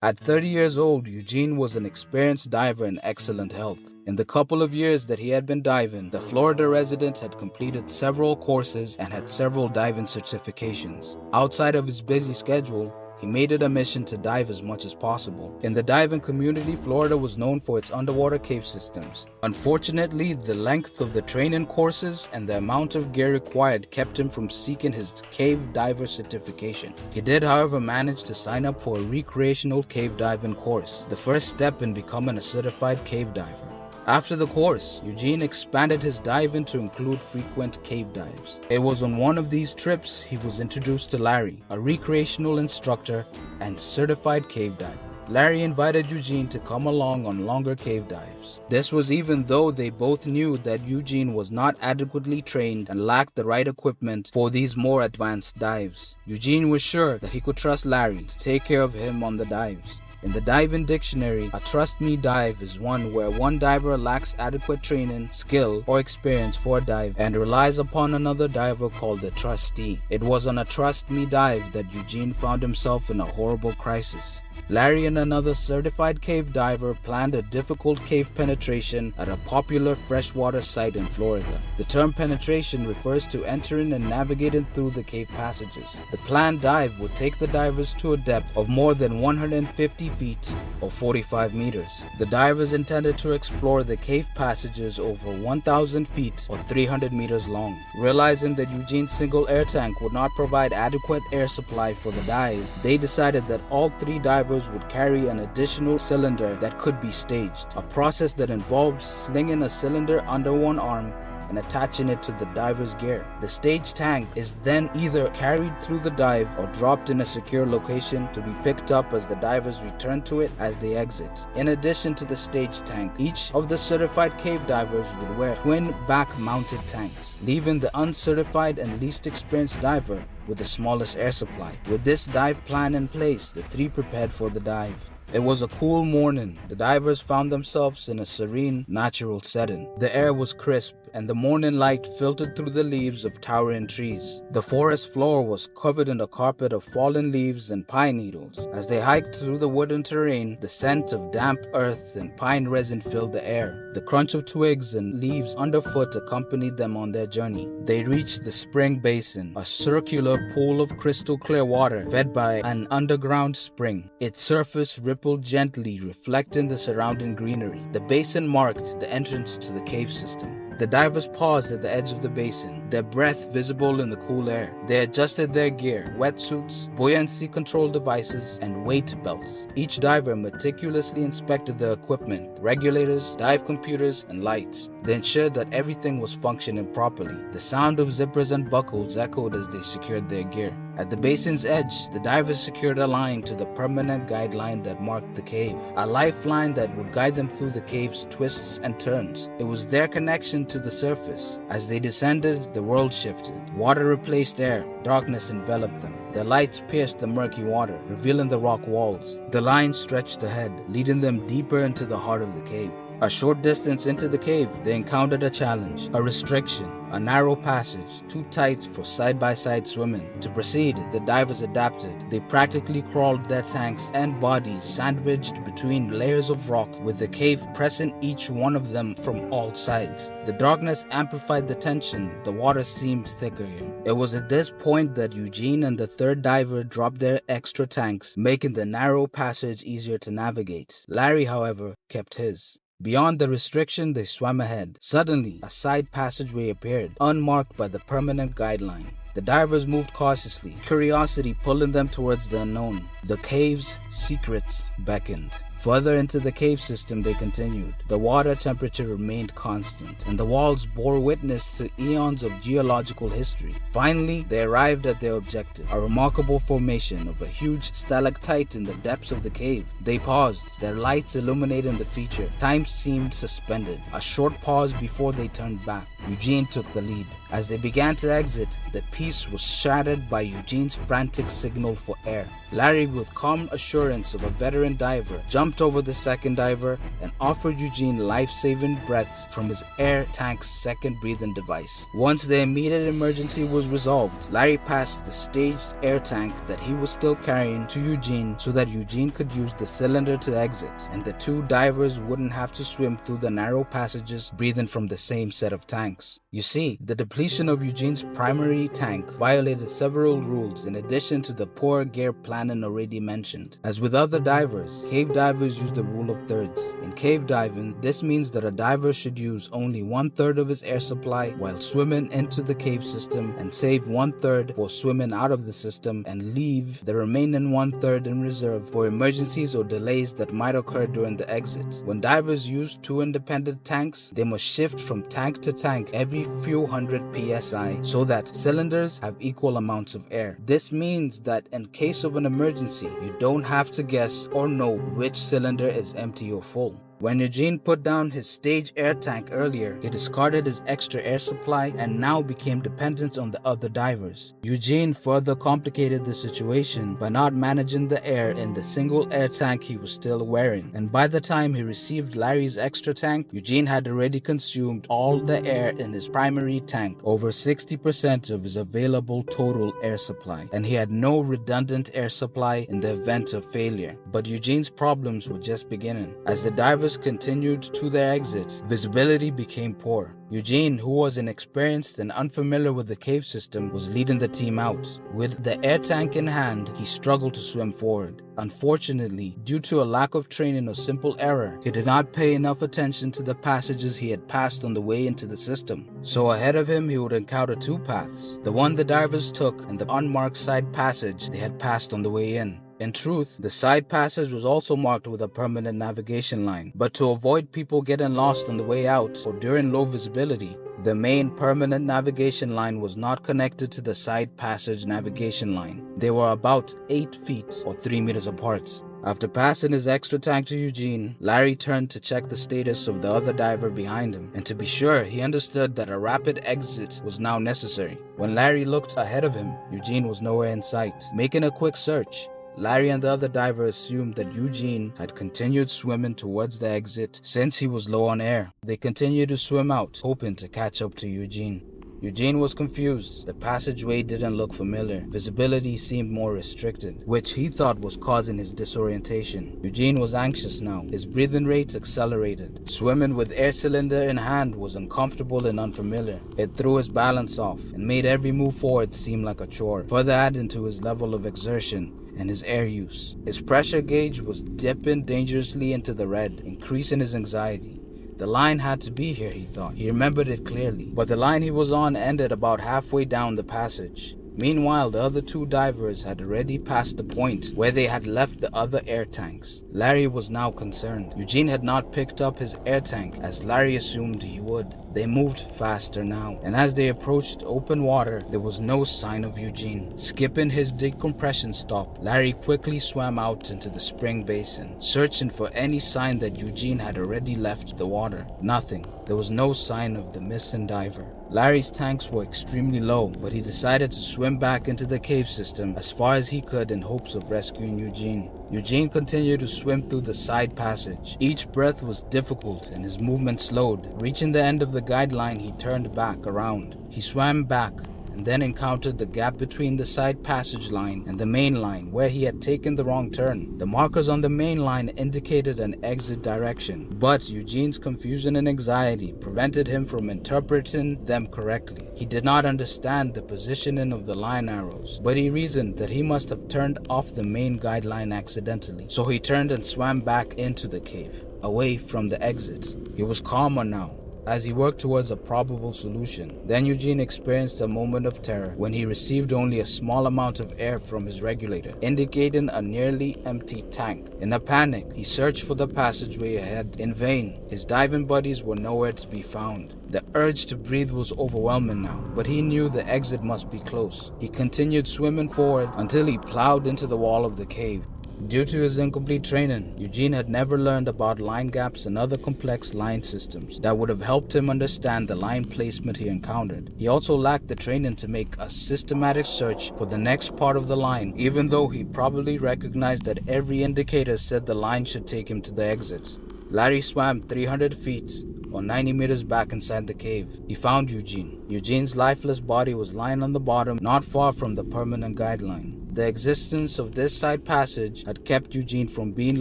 At 30 years old, Eugene was an experienced diver in excellent health. In the couple of years that he had been diving, the Florida resident had completed several courses and had several diving certifications. Outside of his busy schedule, he made it a mission to dive as much as possible. In the diving community, Florida was known for its underwater cave systems. Unfortunately, the length of the training courses and the amount of gear required kept him from seeking his cave diver certification. He did, however, manage to sign up for a recreational cave diving course, the first step in becoming a certified cave diver. After the course, Eugene expanded his diving to include frequent cave dives. It was on one of these trips he was introduced to Larry, a recreational instructor and certified cave diver. Larry invited Eugene to come along on longer cave dives. This was even though they both knew that Eugene was not adequately trained and lacked the right equipment for these more advanced dives. Eugene was sure that he could trust Larry to take care of him on the dives. In the diving dictionary, a trust me dive is one where one diver lacks adequate training, skill, or experience for a dive and relies upon another diver called a trustee. It was on a trust me dive that Eugene found himself in a horrible crisis. Larry and another certified cave diver planned a difficult cave penetration at a popular freshwater site in Florida. The term penetration refers to entering and navigating through the cave passages. The planned dive would take the divers to a depth of more than 150 feet or 45 meters. The divers intended to explore the cave passages over 1,000 feet or 300 meters long. Realizing that Eugene's single air tank would not provide adequate air supply for the dive, they decided that all three divers would carry an additional cylinder that could be staged, a process that involved slinging a cylinder under one arm and attaching it to the diver's gear. The stage tank is then either carried through the dive or dropped in a secure location to be picked up as the divers return to it as they exit. In addition to the stage tank, each of the certified cave divers would wear twin back-mounted tanks, leaving the uncertified and least experienced diver with the smallest air supply. With this dive plan in place, the three prepared for the dive. It was a cool morning. The divers found themselves in a serene, natural setting. The air was crisp, and the morning light filtered through the leaves of towering trees. The forest floor was covered in a carpet of fallen leaves and pine needles. As they hiked through the wooden terrain, the scent of damp earth and pine resin filled the air. The crunch of twigs and leaves underfoot accompanied them on their journey. They reached the spring basin, a circular pool of crystal clear water fed by an underground spring. Its surface rippled gently, reflecting the surrounding greenery. The basin marked the entrance to the cave system. The divers paused at the edge of the basin, their breath visible in the cool air. They adjusted their gear, wetsuits, buoyancy control devices, and weight belts. Each diver meticulously inspected their equipment, regulators, dive computers, and lights. They ensured that everything was functioning properly. The sound of zippers and buckles echoed as they secured their gear. At the basin's edge, the divers secured a line to the permanent guideline that marked the cave, a lifeline that would guide them through the cave's twists and turns. It was their connection to the surface. As they descended, the world shifted. Water replaced air, darkness enveloped them. Their lights pierced the murky water, revealing the rock walls. The line stretched ahead, leading them deeper into the heart of the cave. A short distance into the cave, they encountered a challenge, a restriction, a narrow passage, too tight for side-by-side swimming. To proceed, the divers adapted. They practically crawled their tanks and bodies sandwiched between layers of rock, with the cave pressing each one of them from all sides. The darkness amplified the tension. The water seemed thicker. It was at this point that Eugene and the third diver dropped their extra tanks, making the narrow passage easier to navigate. Larry, however, kept his. Beyond the restriction, they swam ahead. Suddenly, a side passageway appeared, unmarked by the permanent guideline. The divers moved cautiously, curiosity pulling them towards the unknown. The cave's secrets beckoned. Further into the cave system they continued. The water temperature remained constant, and the walls bore witness to eons of geological history. Finally, they arrived at their objective, a remarkable formation of a huge stalactite in the depths of the cave. They paused, their lights illuminating the feature. Time seemed suspended. A short pause before they turned back. Eugene took the lead. As they began to exit, the peace was shattered by Eugene's frantic signal for air. Larry, with calm assurance of a veteran diver, jumped jumped over the second diver and offered Eugene life-saving breaths from his air tank's second breathing device. Once the immediate emergency was resolved, Larry passed the staged air tank that he was still carrying to Eugene so that Eugene could use the cylinder to exit, and the two divers wouldn't have to swim through the narrow passages breathing from the same set of tanks. You see, the depletion of Eugene's primary tank violated several rules in addition to the poor gear planning already mentioned. As with other divers, cave divers use the rule of thirds. In cave diving, this means that a diver should use only 1/3 of his air supply while swimming into the cave system and save 1/3 for swimming out of the system and leave the remaining 1/3 in reserve for emergencies or delays that might occur during the exit. When divers use two independent tanks, they must shift from tank to tank every few hundred psi so that cylinders have equal amounts of air. This means that in case of an emergency, you don't have to guess or know which cylinder is empty or full. When Eugene put down his stage air tank earlier, he discarded his extra air supply and now became dependent on the other divers. Eugene further complicated the situation by not managing the air in the single air tank he was still wearing, and by the time he received Larry's extra tank, Eugene had already consumed all the air in his primary tank, over 60% of his available total air supply, and he had no redundant air supply in the event of failure. But Eugene's problems were just beginning. As the divers continued to their exit, visibility became poor. Eugene, who was inexperienced and unfamiliar with the cave system, was leading the team out. With the air tank in hand, he struggled to swim forward. Unfortunately, due to a lack of training or simple error, he did not pay enough attention to the passages he had passed on the way into the system. So ahead of him, he would encounter two paths, the one the divers took and the unmarked side passage they had passed on the way in. In truth, the side passage was also marked with a permanent navigation line, but to avoid people getting lost on the way out or during low visibility, the main permanent navigation line was not connected to the side passage navigation line. They were about 8 feet or 3 meters apart. After passing his extra tank to Eugene, Larry turned to check the status of the other diver behind him, and to be sure, he understood that a rapid exit was now necessary. When Larry looked ahead of him, Eugene was nowhere in sight. Making a quick search, Larry and the other diver assumed that Eugene had continued swimming towards the exit since he was low on air. They continued to swim out, hoping to catch up to Eugene. Eugene was confused. The passageway didn't look familiar. Visibility seemed more restricted, which he thought was causing his disorientation. Eugene was anxious now. His breathing rates accelerated. Swimming with air cylinder in hand was uncomfortable and unfamiliar. It threw his balance off and made every move forward seem like a chore, further adding to his level of exertion and his air use. His pressure gauge was dipping dangerously into the red, increasing his anxiety. The line had to be here, he thought. He remembered it clearly. But the line he was on ended about halfway down the passage. Meanwhile, the other two divers had already passed the point where they had left the other air tanks. Larry was now concerned. Eugene had not picked up his air tank as Larry assumed he would. They moved faster now, and as they approached open water, there was no sign of Eugene. Skipping his decompression stop, Larry quickly swam out into the spring basin, searching for any sign that Eugene had already left the water. Nothing. There was no sign of the missing diver. Larry's tanks were extremely low, but he decided to swim back into the cave system as far as he could in hopes of rescuing Eugene. Eugene continued to swim through the side passage. Each breath was difficult and his movement slowed. Reaching the end of the guideline, he turned back around. He swam back and then encountered the gap between the side passage line and the main line where he had taken the wrong turn. The markers on the main line indicated an exit direction, but Eugene's confusion and anxiety prevented him from interpreting them correctly. He did not understand the positioning of the line arrows, but he reasoned that he must have turned off the main guideline accidentally. So he turned and swam back into the cave, away from the exit. He was calmer now, as he worked towards a probable solution. Then Eugene experienced a moment of terror when he received only a small amount of air from his regulator, indicating a nearly empty tank. In a panic, he searched for the passageway ahead. In vain. His diving buddies were nowhere to be found. The urge to breathe was overwhelming now, but he knew the exit must be close. He continued swimming forward until he plowed into the wall of the cave. Due to his incomplete training, Eugene had never learned about line gaps and other complex line systems that would have helped him understand the line placement he encountered. He also lacked the training to make a systematic search for the next part of the line, even though he probably recognized that every indicator said the line should take him to the exits. Larry swam 300 feet or 90 meters back inside the cave. He found Eugene. Eugene's lifeless body was lying on the bottom, not far from the permanent guideline. The existence of this side passage had kept Eugene from being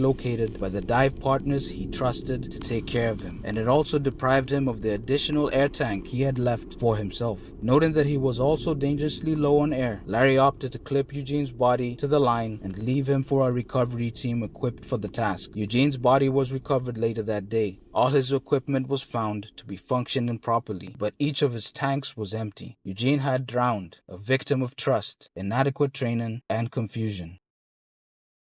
located by the dive partners he trusted to take care of him, and it also deprived him of the additional air tank he had left for himself. Noting that he was also dangerously low on air, Larry opted to clip Eugene's body to the line and leave him for a recovery team equipped for the task. Eugene's body was recovered later that day. All his equipment was found to be functioning properly, but each of his tanks was empty. Eugene had drowned, a victim of trust, inadequate training, and confusion.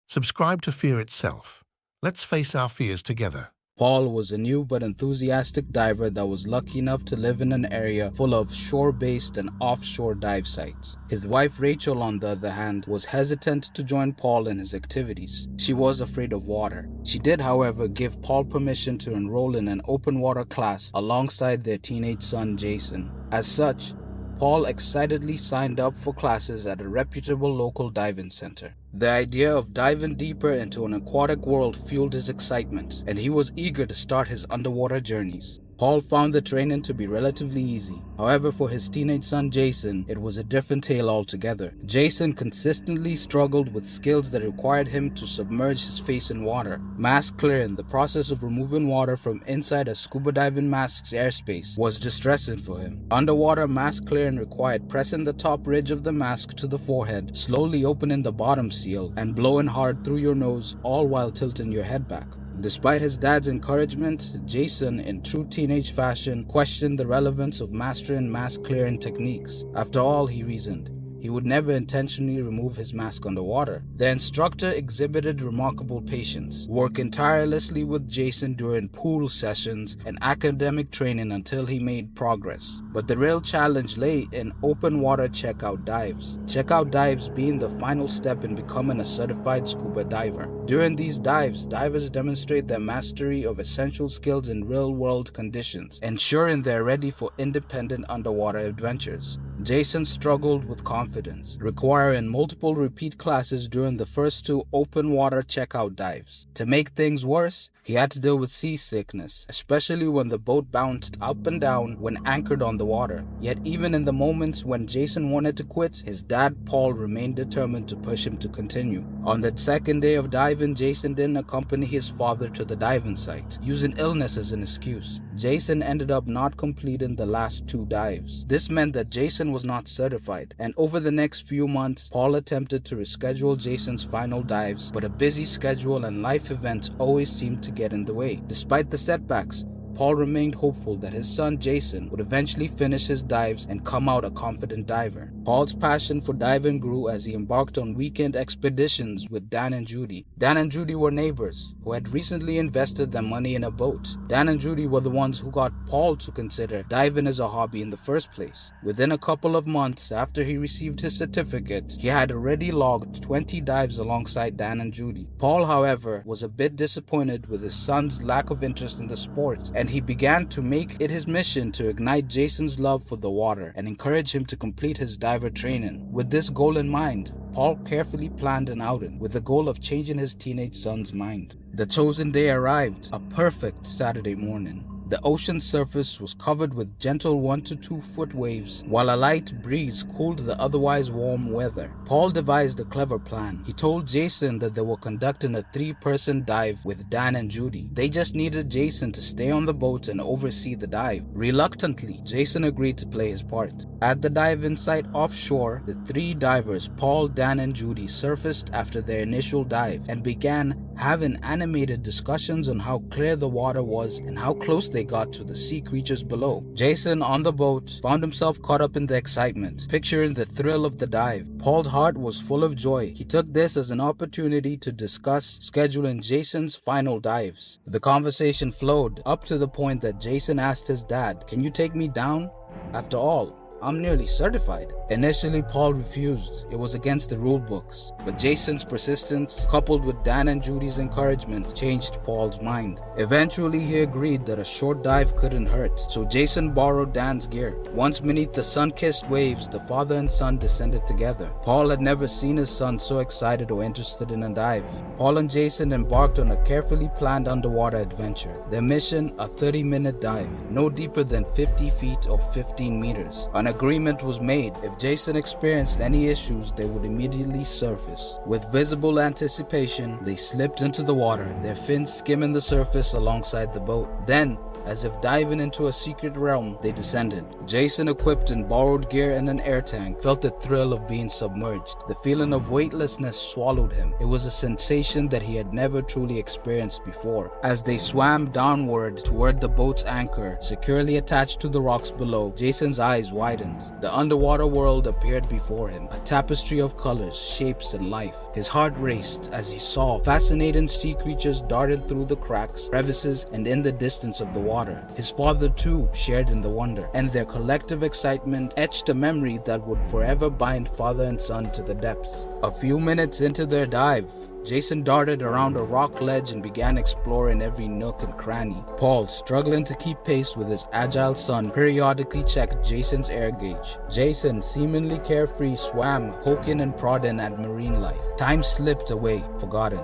Subscribe to Fear Itself. Let's face our fears together. Paul was a new but enthusiastic diver that was lucky enough to live in an area full of shore-based and offshore dive sites. His wife Rachel, on the other hand, was hesitant to join Paul in his activities. She was afraid of water. She did, however, give Paul permission to enroll in an open water class alongside their teenage son Jason. As such, Paul excitedly signed up for classes at a reputable local diving center. The idea of diving deeper into an aquatic world fueled his excitement, and he was eager to start his underwater journeys. Paul found the training to be relatively easy. However, for his teenage son Jason, it was a different tale altogether. Jason consistently struggled with skills that required him to submerge his face in water. Mask clearing, the process of removing water from inside a scuba diving mask's airspace, was distressing for him. Underwater mask clearing required pressing the top ridge of the mask to the forehead, slowly opening the bottom seal, and blowing hard through your nose, all while tilting your head back. Despite his dad's encouragement, Jason, in true teenage fashion, questioned the relevance of mastering mask clearing techniques. After all, he reasoned, he would never intentionally remove his mask underwater. The instructor exhibited remarkable patience, working tirelessly with Jason during pool sessions and academic training until he made progress. But the real challenge lay in open water checkout dives. Checkout dives being the final step in becoming a certified scuba diver. During these dives, divers demonstrate their mastery of essential skills in real-world conditions, ensuring they're ready for independent underwater adventures. Jason struggled with confidence, requiring multiple repeat classes during the first two open water checkout dives. To make things worse, he had to deal with seasickness, especially when the boat bounced up and down when anchored on the water. Yet even in the moments when Jason wanted to quit, his dad Paul remained determined to push him to continue. On that second day of diving, Jason didn't accompany his father to the diving site, using illness as an excuse. Jason ended up not completing the last two dives. This meant that Jason was not certified, and over the next few months, Paul attempted to reschedule Jason's final dives, but a busy schedule and life events always seemed to get in the way. Despite the setbacks, Paul remained hopeful that his son Jason would eventually finish his dives and come out a confident diver. Paul's passion for diving grew as he embarked on weekend expeditions with Dan and Judy. Dan and Judy were neighbors who had recently invested their money in a boat. Dan and Judy were the ones who got Paul to consider diving as a hobby in the first place. Within a couple of months after he received his certificate, he had already logged 20 dives alongside Dan and Judy. Paul, however, was a bit disappointed with his son's lack of interest in the sport, and he began to make it his mission to ignite Jason's love for the water and encourage him to complete his diver training. With this goal in mind, Paul carefully planned an outing with the goal of changing his teenage son's mind. The chosen day arrived, a perfect Saturday morning. The ocean's surface was covered with gentle 1 to 2 foot waves, while a light breeze cooled the otherwise warm weather. Paul devised a clever plan. He told Jason that they were conducting a 3-person dive with Dan and Judy. They just needed Jason to stay on the boat and oversee the dive. Reluctantly, Jason agreed to play his part. At the diving site offshore, the 3 divers, Paul, Dan, and Judy, surfaced after their initial dive and began having animated discussions on how clear the water was and how close they got to the sea creatures below. Jason, on the boat, found himself caught up in the excitement, picturing the thrill of the dive. Paul's heart was full of joy. He took this as an opportunity to discuss scheduling Jason's final dives. The conversation flowed up to the point that Jason asked his dad, "Can you take me down?" After all, I'm nearly certified." Initially, Paul refused. It was against the rule books. But Jason's persistence, coupled with Dan and Judy's encouragement, changed Paul's mind. Eventually, he agreed that a short dive couldn't hurt, so Jason borrowed Dan's gear. Once beneath the sun-kissed waves, the father and son descended together. Paul had never seen his son so excited or interested in a dive. Paul and Jason embarked on a carefully planned underwater adventure. Their mission, a 30-minute dive, no deeper than 50 feet or 15 meters. An agreement was made. If Jason experienced any issues, they would immediately surface. With visible anticipation, they slipped into the water, their fins skimming the surface alongside the boat. Then, as if diving into a secret realm, they descended. Jason, equipped in borrowed gear and an air tank, felt the thrill of being submerged. The feeling of weightlessness swallowed him. It was a sensation that he had never truly experienced before. As they swam downward toward the boat's anchor, securely attached to the rocks below, Jason's eyes widened. The underwater world appeared before him, a tapestry of colors, shapes, and life. His heart raced as he saw fascinating sea creatures darted through the cracks, crevices, and in the distance of the water. His father too shared in the wonder, and their collective excitement etched a memory that would forever bind father and son to the depths. A few minutes into their dive, Jason darted around a rock ledge and began exploring every nook and cranny. Paul, struggling to keep pace with his agile son, periodically checked Jason's air gauge. Jason, seemingly carefree, swam, poking and prodding at marine life. Time slipped away, forgotten.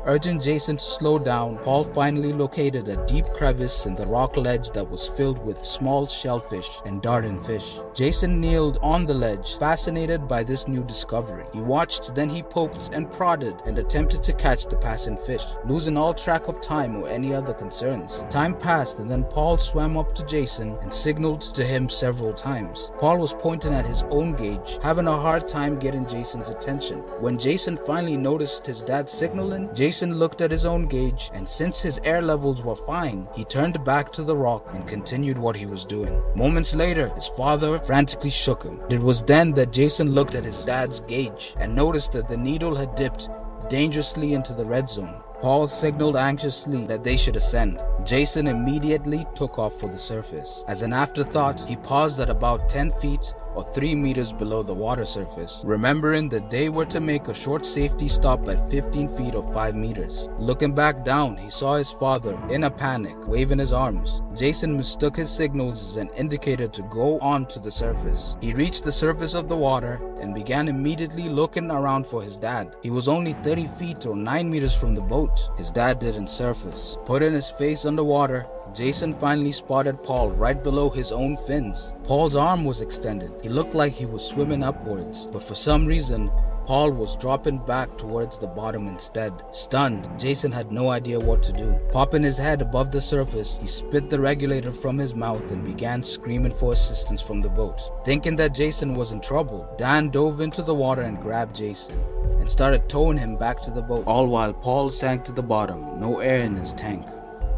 Urging Jason to slow down, Paul finally located a deep crevice in the rock ledge that was filled with small shellfish and darting fish. Jason kneeled on the ledge, fascinated by this new discovery. He watched, then he poked and prodded and attempted to catch the passing fish, losing all track of time or any other concerns. Time passed, and then Paul swam up to Jason and signaled to him several times. Paul was pointing at his own gauge, having a hard time getting Jason's attention. When Jason finally noticed his dad signaling, Jason looked at his own gauge, and since his air levels were fine, he turned back to the rock and continued what he was doing. Moments later, his father frantically shook him. It was then that Jason looked at his dad's gauge and noticed that the needle had dipped dangerously into the red zone. Paul signaled anxiously that they should ascend. Jason immediately took off for the surface. As an afterthought, he paused at about 10 feet or 3 meters below the water surface, remembering that they were to make a short safety stop at 15 feet or 5 meters. Looking back down, he saw his father, in a panic, waving his arms. Jason mistook his signals as an indicator to go on to the surface. He reached the surface of the water and began immediately looking around for his dad. He was only 30 feet or 9 meters from the boat. His dad didn't surface. Putting his face underwater, Jason finally spotted Paul right below his own fins. Paul's arm was extended. He looked like he was swimming upwards, but for some reason, Paul was dropping back towards the bottom instead. Stunned, Jason had no idea what to do. Popping his head above the surface, he spit the regulator from his mouth and began screaming for assistance from the boat. Thinking that Jason was in trouble, Dan dove into the water and grabbed Jason and started towing him back to the boat, all while Paul sank to the bottom, no air in his tank.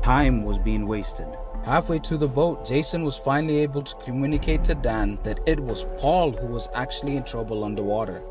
Time was being wasted. Halfway to the boat, Jason was finally able to communicate to Dan that it was Paul who was actually in trouble underwater.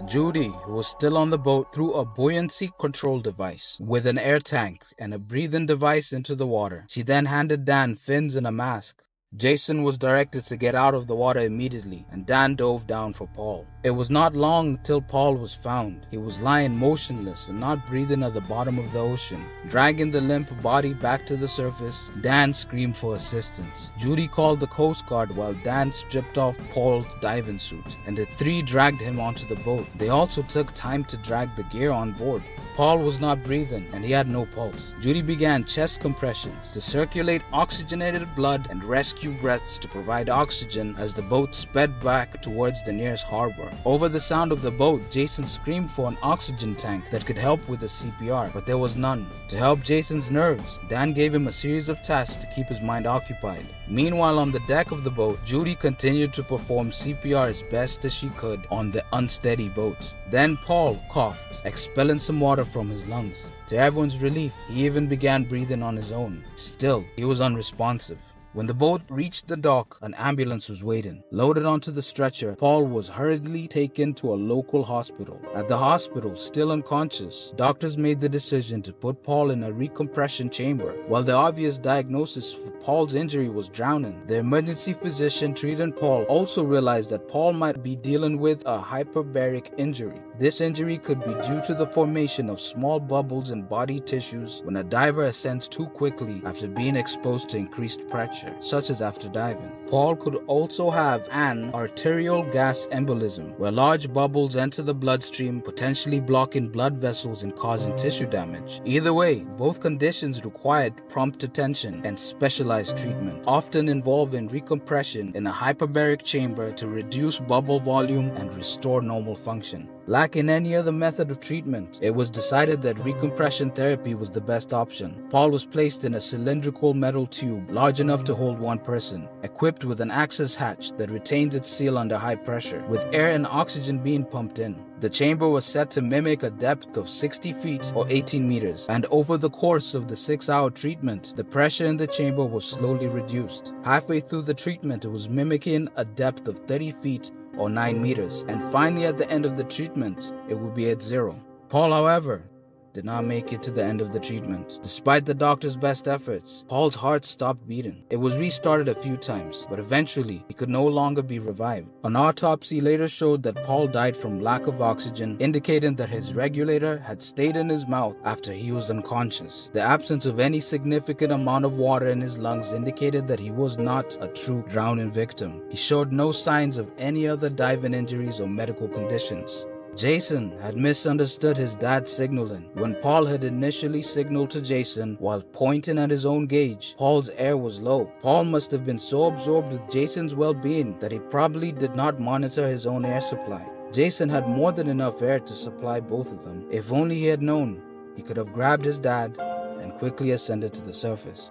Judy, who was still on the boat, threw a buoyancy control device with an air tank and a breathing device into the water. She then handed Dan fins and a mask. Jason was directed to get out of the water immediately, and Dan dove down for Paul. It was not long till Paul was found. He was lying motionless and not breathing at the bottom of the ocean. Dragging the limp body back to the surface, Dan screamed for assistance. Judy called the Coast Guard while Dan stripped off Paul's diving suit, and the three dragged him onto the boat. They also took time to drag the gear on board. Paul was not breathing and he had no pulse. Judy began chest compressions to circulate oxygenated blood and rescue breaths to provide oxygen as the boat sped back towards the nearest harbor. Over the sound of the boat, Jason screamed for an oxygen tank that could help with the CPR, but there was none. To help Jason's nerves, Dan gave him a series of tasks to keep his mind occupied. Meanwhile, on the deck of the boat, Judy continued to perform CPR as best as she could on the unsteady boat. Then Paul coughed, expelling some water from his lungs. To everyone's relief, he even began breathing on his own. Still, he was unresponsive. When the boat reached the dock, an ambulance was waiting. Loaded onto the stretcher, Paul was hurriedly taken to a local hospital. At the hospital, still unconscious, doctors made the decision to put Paul in a recompression chamber. While the obvious diagnosis for Paul's injury was drowning, the emergency physician treating Paul also realized that Paul might be dealing with a hyperbaric injury. This injury could be due to the formation of small bubbles in body tissues when a diver ascends too quickly after being exposed to increased pressure, such as after diving. Paul could also have an arterial gas embolism, where large bubbles enter the bloodstream, potentially blocking blood vessels and causing tissue damage. Either way, both conditions required prompt attention and specialized treatment, often involving recompression in a hyperbaric chamber to reduce bubble volume and restore normal function. Lacking any other method of treatment, it was decided that recompression therapy was the best option. Paul was placed in a cylindrical metal tube large enough to hold one person, equipped with an access hatch that retains its seal under high pressure, with air and oxygen being pumped in. The chamber was set to mimic a depth of 60 feet or 18 meters, and over the course of the 6-hour treatment, the pressure in the chamber was slowly reduced. Halfway through the treatment, it was mimicking a depth of 30 feet or 9 meters, and finally at the end of the treatment, it would be at 0. Paul, however, did not make it to the end of the treatment. Despite the doctor's best efforts, Paul's heart stopped beating. It was restarted a few times, but eventually he could no longer be revived. An autopsy later showed that Paul died from lack of oxygen, indicating that his regulator had stayed in his mouth after he was unconscious. The absence of any significant amount of water in his lungs indicated that he was not a true drowning victim. He showed no signs of any other diving injuries or medical conditions. Jason had misunderstood his dad's signaling. When Paul had initially signaled to Jason while pointing at his own gauge, Paul's air was low. Paul must have been so absorbed with Jason's well-being that he probably did not monitor his own air supply. Jason had more than enough air to supply both of them. If only he had known, he could have grabbed his dad and quickly ascended to the surface.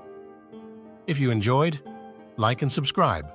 If you enjoyed, like and subscribe.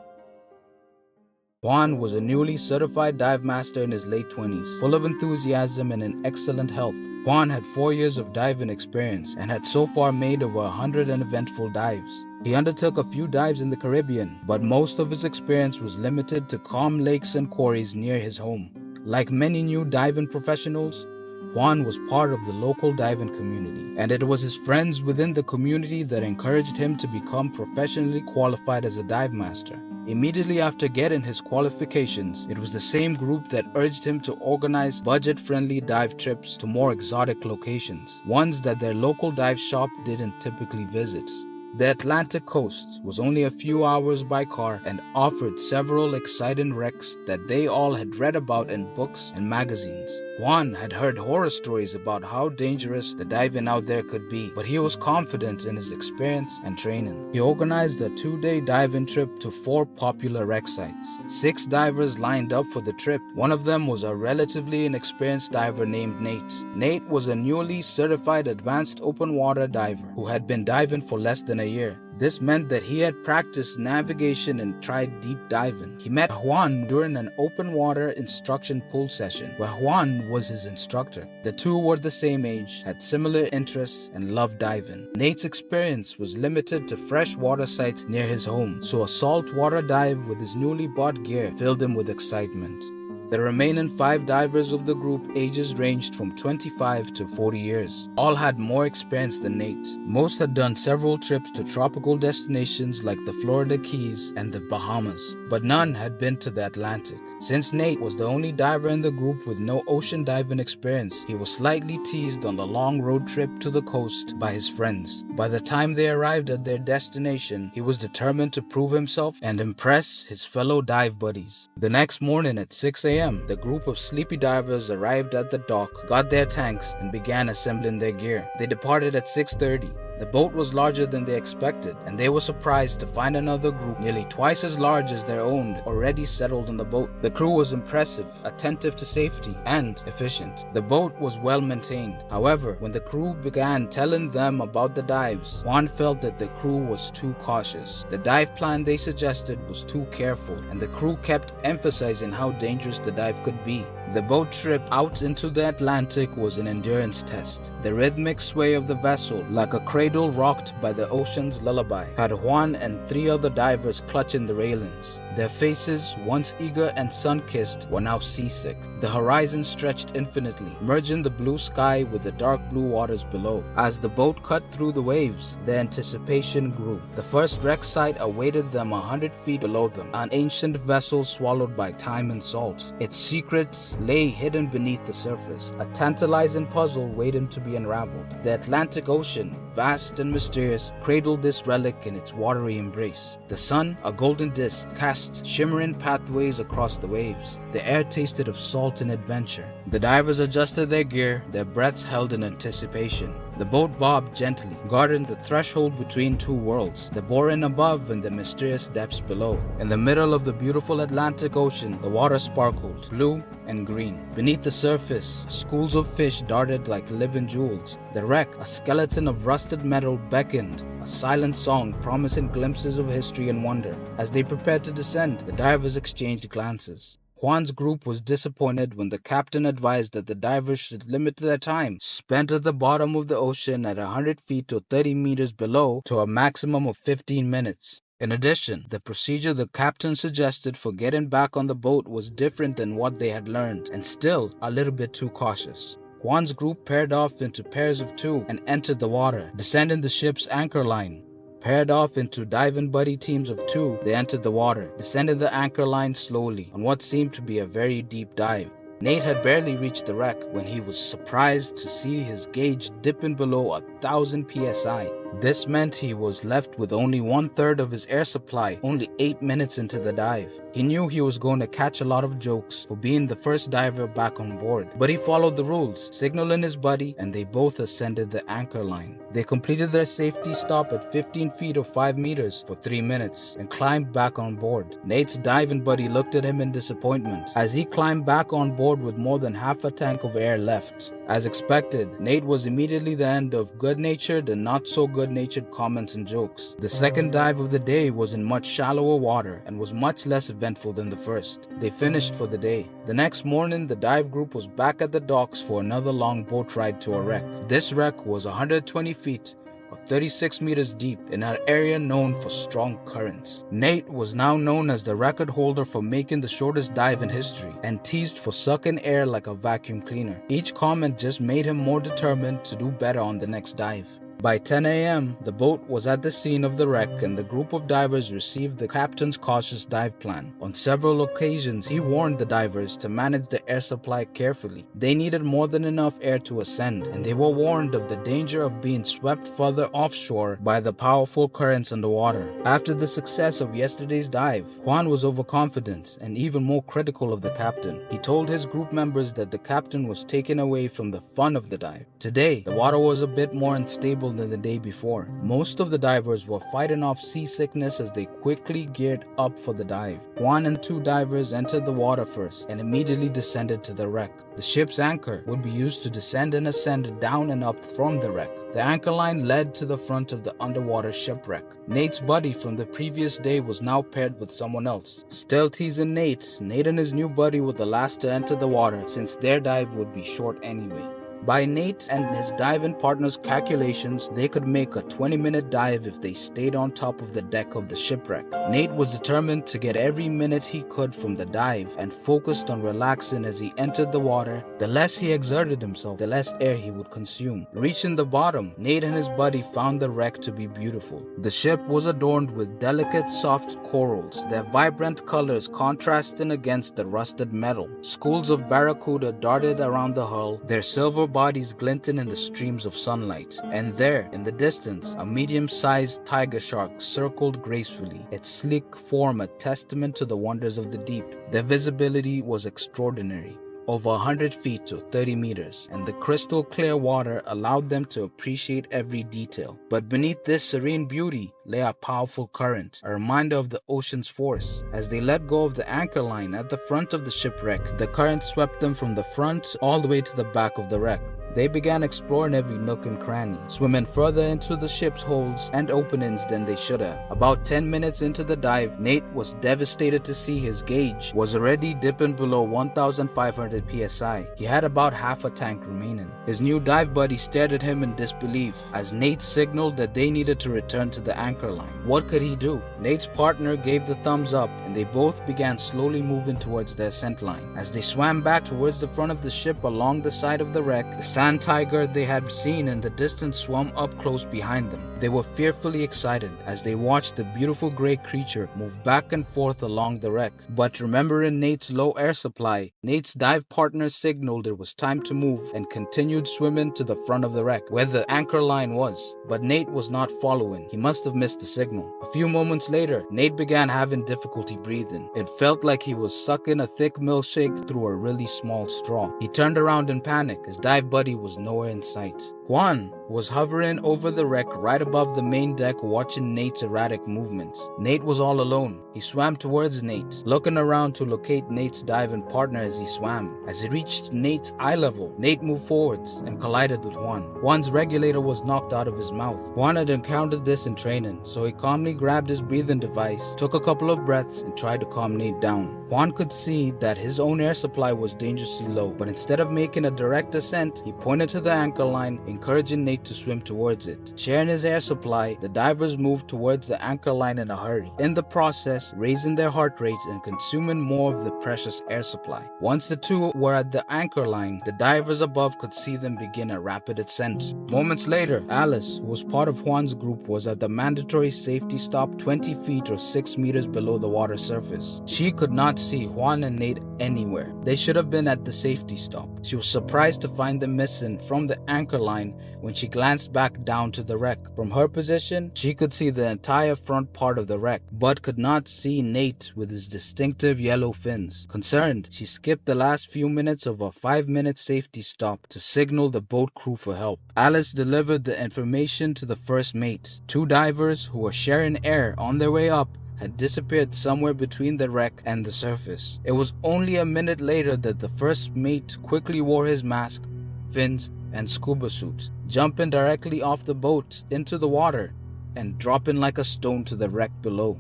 Juan was a newly certified dive master in his late 20s, full of enthusiasm and in excellent health. Juan had 4 years of diving experience and had so far made over 100 uneventful dives. He undertook a few dives in the Caribbean, but most of his experience was limited to calm lakes and quarries near his home. Like many new diving professionals, Juan was part of the local diving community, and it was his friends within the community that encouraged him to become professionally qualified as a dive master. Immediately after getting his qualifications, it was the same group that urged him to organize budget-friendly dive trips to more exotic locations, ones that their local dive shop didn't typically visit. The Atlantic coast was only a few hours by car and offered several exciting wrecks that they all had read about in books and magazines. Juan had heard horror stories about how dangerous the diving out there could be, but he was confident in his experience and training. He organized a 2-day diving trip to 4 popular wreck sites. 6 divers lined up for the trip. One of them was a relatively inexperienced diver named Nate. Nate was a newly certified advanced open water diver who had been diving for less than a year. This meant that he had practiced navigation and tried deep diving. He met Juan during an open water instruction pool session, where Juan was his instructor. The two were the same age, had similar interests, and loved diving. Nate's experience was limited to fresh water sites near his home, so a saltwater dive with his newly bought gear filled him with excitement. The remaining 5 divers of the group ages ranged from 25 to 40 years. All had more experience than Nate. Most had done several trips to tropical destinations like the Florida Keys and the Bahamas, but none had been to the Atlantic. Since Nate was the only diver in the group with no ocean diving experience, he was slightly teased on the long road trip to the coast by his friends. By the time they arrived at their destination, he was determined to prove himself and impress his fellow dive buddies. The next morning at 6 a.m., the group of sleepy divers arrived at the dock, got their tanks, and began assembling their gear. They departed at 6:30. The boat was larger than they expected, and they were surprised to find another group nearly twice as large as their own already settled on the boat. The crew was impressive, attentive to safety, and efficient. The boat was well maintained. However, when the crew began telling them about the dives, Juan felt that the crew was too cautious. The dive plan they suggested was too careful, and the crew kept emphasizing how dangerous the dive could be. The boat trip out into the Atlantic was an endurance test. The rhythmic sway of the vessel, like a cradle cradle rocked by the ocean's lullaby, had Juan and 3 other divers clutching the railings. Their faces, once eager and sun-kissed, were now seasick. The horizon stretched infinitely, merging the blue sky with the dark blue waters below. As the boat cut through the waves, their anticipation grew. The first wreck site awaited them 100 feet below them, an ancient vessel swallowed by time and salt. Its secrets lay hidden beneath the surface, a tantalizing puzzle waiting to be unraveled. The Atlantic Ocean, vast and mysterious, cradled this relic in its watery embrace. The sun, a golden disk, cast shimmering pathways across the waves. The air tasted of salt and adventure. The divers adjusted their gear, their breaths held in anticipation. The boat bobbed gently, guarding the threshold between 2 worlds, the borean above and the mysterious depths below. In the middle of the beautiful Atlantic Ocean, the water sparkled, blue and green. Beneath the surface, schools of fish darted like living jewels. The wreck, a skeleton of rusted metal, beckoned, a silent song promising glimpses of history and wonder. As they prepared to descend, the divers exchanged glances. Juan's group was disappointed when the captain advised that the divers should limit their time spent at the bottom of the ocean at 100 feet or 30 meters below to a maximum of 15 minutes. In addition, the procedure the captain suggested for getting back on the boat was different than what they had learned, and still a little bit too cautious. Juan's group paired off into pairs of 2 and entered the water, descending the ship's anchor line. Paired off into diving buddy teams of 2, they entered the water, descending the anchor line slowly on what seemed to be a very deep dive. Nate had barely reached the wreck when he was surprised to see his gauge dipping below 1,000 psi. This meant he was left with only 1/3 of his air supply only 8 minutes into the dive. He knew he was going to catch a lot of jokes for being the first diver back on board, but he followed the rules, signaling his buddy, and they both ascended the anchor line. They completed their safety stop at 15 feet or 5 meters for 3 minutes and climbed back on board. Nate's diving buddy looked at him in disappointment as he climbed back on board with more than half a tank of air left. As expected, Nate was immediately the end of good-natured and not-so-good-natured comments and jokes. The second dive of the day was in much shallower water and was much less eventful than the first. They finished for the day. The next morning, the dive group was back at the docks for another long boat ride to a wreck. This wreck was 120 feet, or 36 meters deep, in an area known for strong currents. Nate was now known as the record holder for making the shortest dive in history and teased for sucking air like a vacuum cleaner. Each comment just made him more determined to do better on the next dive. By 10 a.m., the boat was at the scene of the wreck and the group of divers received the captain's cautious dive plan. On several occasions, he warned the divers to manage the air supply carefully. They needed more than enough air to ascend, and they were warned of the danger of being swept further offshore by the powerful currents underwater. After the success of yesterday's dive, Juan was overconfident and even more critical of the captain. He told his group members that the captain was taken away from the fun of the dive. Today, the water was a bit more unstable than the day before. Most of the divers were fighting off seasickness as they quickly geared up for the dive. 1 and 2 divers entered the water first and immediately descended to the wreck. The ship's anchor would be used to descend and ascend down and up from the wreck. The anchor line led to the front of the underwater shipwreck. Nate's buddy from the previous day was now paired with someone else. Still teasing Nate and his new buddy were the last to enter the water since their dive would be short anyway. By Nate and his diving partner's calculations, they could make a 20-minute dive if they stayed on top of the deck of the shipwreck. Nate was determined to get every minute he could from the dive and focused on relaxing as he entered the water. The less he exerted himself, the less air he would consume. Reaching the bottom, Nate and his buddy found the wreck to be beautiful. The ship was adorned with delicate, soft corals, their vibrant colors contrasting against the rusted metal. Schools of barracuda darted around the hull, their silver bodies glinting in the streams of sunlight. And there, in the distance, a medium-sized tiger shark circled gracefully, its sleek form a testament to the wonders of the deep. Their visibility was extraordinary. Over 100 feet to 30 meters, and the crystal clear water allowed them to appreciate every detail. But beneath this serene beauty lay a powerful current, a reminder of the ocean's force. As they let go of the anchor line at the front of the shipwreck, the current swept them from the front all the way to the back of the wreck. They began exploring every nook and cranny, swimming further into the ship's holds and openings than they should have. About 10 minutes into the dive, Nate was devastated to see his gauge was already dipping below 1,500 psi. He had about half a tank remaining. His new dive buddy stared at him in disbelief as Nate signaled that they needed to return to the anchor line. What could he do? Nate's partner gave the thumbs up and they both began slowly moving towards their scent line. As they swam back towards the front of the ship along the side of the wreck, the sand tiger they had seen in the distance swam up close behind them. They were fearfully excited as they watched the beautiful gray creature move back and forth along the wreck. But remembering Nate's low air supply, Nate's dive partner signaled it was time to move and continued swimming to the front of the wreck, where the anchor line was. But Nate was not following. He must have missed the signal. A few moments later, Nate began having difficulty breathing. It felt like he was sucking a thick milkshake through a really small straw. He turned around in panic. His dive buddy was nowhere in sight. Juan was hovering over the wreck right above the main deck watching Nate's erratic movements. Nate was all alone. He swam towards Nate, looking around to locate Nate's diving partner as he swam. As he reached Nate's eye level, Nate moved forwards and collided with Juan. Juan's regulator was knocked out of his mouth. Juan had encountered this in training, so he calmly grabbed his breathing device, took a couple of breaths, and tried to calm Nate down. Juan could see that his own air supply was dangerously low, but instead of making a direct ascent, he pointed to the anchor line, encouraging Nate to swim towards it. Sharing his air supply, the divers moved towards the anchor line in a hurry, in the process raising their heart rates and consuming more of the precious air supply. Once the two were at the anchor line, the divers above could see them begin a rapid ascent. Moments later, Alice, who was part of Juan's group, was at the mandatory safety stop 20 feet or 6 meters below the water surface. She could not see Juan and Nate anywhere. They should have been at the safety stop. She was surprised to find them missing from the anchor line when she glanced back down to the wreck. From her position, she could see the entire front part of the wreck, but could not see Nate with his distinctive yellow fins. Concerned, she skipped the last few minutes of a 5-minute safety stop to signal the boat crew for help. Alice delivered the information to the first mate. Two divers who were sharing air on their way up had disappeared somewhere between the wreck and the surface. It was only a minute later that the first mate quickly wore his mask, fins, and scuba suit, jumping directly off the boat into the water and dropping like a stone to the wreck below.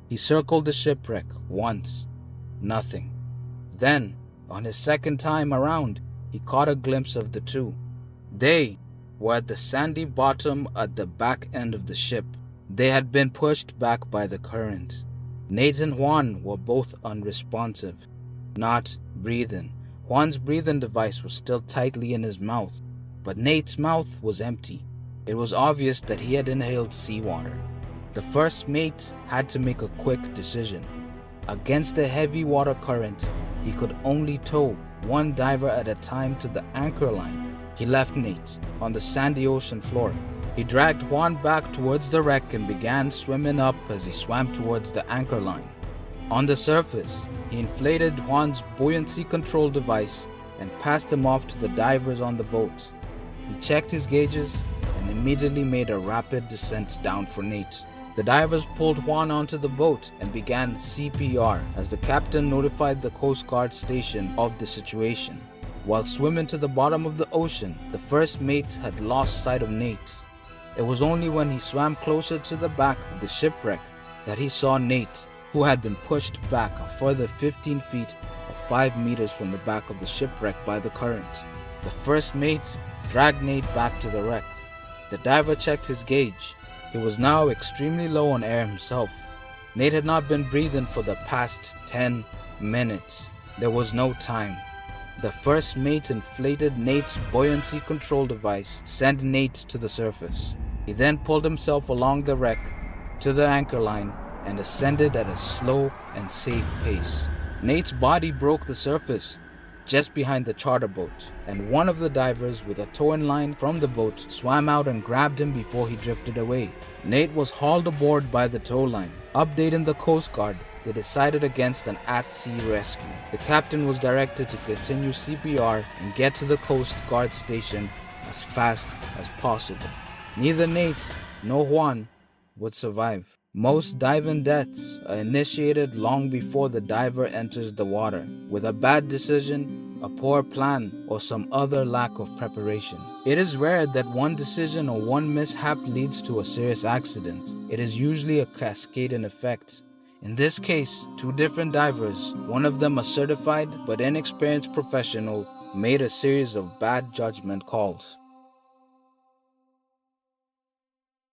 He circled the shipwreck once. Nothing. Then, on his second time around, he caught a glimpse of the two. They were at the sandy bottom at the back end of the ship. They had been pushed back by the current. Nate and Juan were both unresponsive, not breathing. Juan's breathing device was still tightly in his mouth, but Nate's mouth was empty. It was obvious that he had inhaled seawater. The first mate had to make a quick decision. Against the heavy water current, he could only tow one diver at a time to the anchor line. He left Nate on the sandy ocean floor. He dragged Juan back towards the wreck and began swimming up as he swam towards the anchor line. On the surface, he inflated Juan's buoyancy control device and passed him off to the divers on the boat. He checked his gauges and immediately made a rapid descent down for Nate. The divers pulled Juan onto the boat and began CPR as the captain notified the Coast Guard station of the situation. While swimming to the bottom of the ocean, the first mate had lost sight of Nate. It was only when he swam closer to the back of the shipwreck that he saw Nate, who had been pushed back a further 15 feet or 5 meters from the back of the shipwreck by the current. The first mate dragged Nate back to the wreck. The diver checked his gauge. He was now extremely low on air himself. Nate had not been breathing for the past 10 minutes. There was no time. The first mate inflated Nate's buoyancy control device, sending Nate to the surface. He then pulled himself along the wreck to the anchor line and ascended at a slow and safe pace. Nate's body broke the surface just behind the charter boat, and one of the divers with a towing line from the boat swam out and grabbed him before he drifted away. Nate was hauled aboard by the tow line. Updating the Coast Guard, they decided against an at-sea rescue. The captain was directed to continue CPR and get to the Coast Guard station as fast as possible. Neither Nate nor Juan would survive. Most diving deaths are initiated long before the diver enters the water. With a bad decision, a poor plan, or some other lack of preparation. It is rare that one decision or one mishap leads to a serious accident. It is usually a cascading effect. In this case, two different divers, one of them a certified but inexperienced professional, made a series of bad judgment calls.